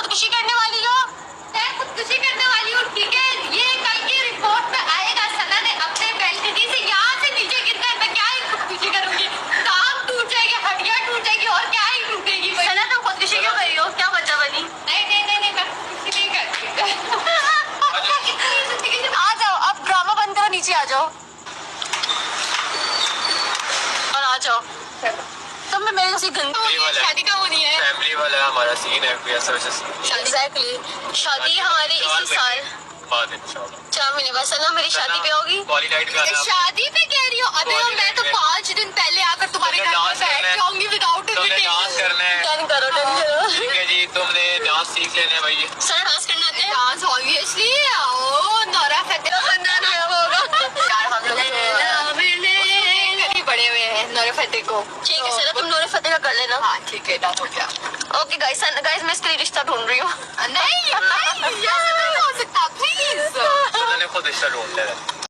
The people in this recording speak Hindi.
खुदकुशी करने वाली हो? मैं खुदकुशी करने वाली हूँ, ठीक है? ये कल की रिपोर्ट में आएगा। सना ने अपने बैल्कनी से यहाँ से नीचे गिरकर मैं क्या ही खुदकुशी करूंगी? टांग टूट जाएगी, हड्डियाँ टूट जाएगी और क्या ही टूटेगी। सना तुम खुदकुशी क्यों कर रही हो? क्या बच्चा बनी? नहीं, मैं खुदकुशी नहीं करती। आ जाओ, अब ड्रामा बंद करो, नीचे आ जाओ और आ जाओ। तुम में मेरे जैसी गंदी शादी का वो नहीं है। फैमिली वाला हमारा सीन है। एग्जैक्टली, शादी हमारी इसी साल बाद इंशाल्लाह 4 महीने बाद। सना मेरी शादी पे होगी। शादी पे कह रही हो? अबे मैं तो 5 दिन पहले आकर तुम्हारे घर में बैठ जाऊंगी विदाउट डांस करना है। डन करो। ठीक है जी, तुमने डांस सीख लेना है भाई। सर डांस करना आते हैं? Dance obviously. ओ नोरा फतेही का खानदान आया होगा यार। हम लोग बड़े हुए हैं नोरा फतेही को। ठीक है सर, तुम नोरा फतेही का कर लेना। हाँ ठीक है, डन हो गया। ओके गाइस मैं इसके लिए रिश्ता ढूंढ रही हूँ। नहीं हो सकता, प्लीज। मैंने खुद रिश्ता ढूंढ लिया।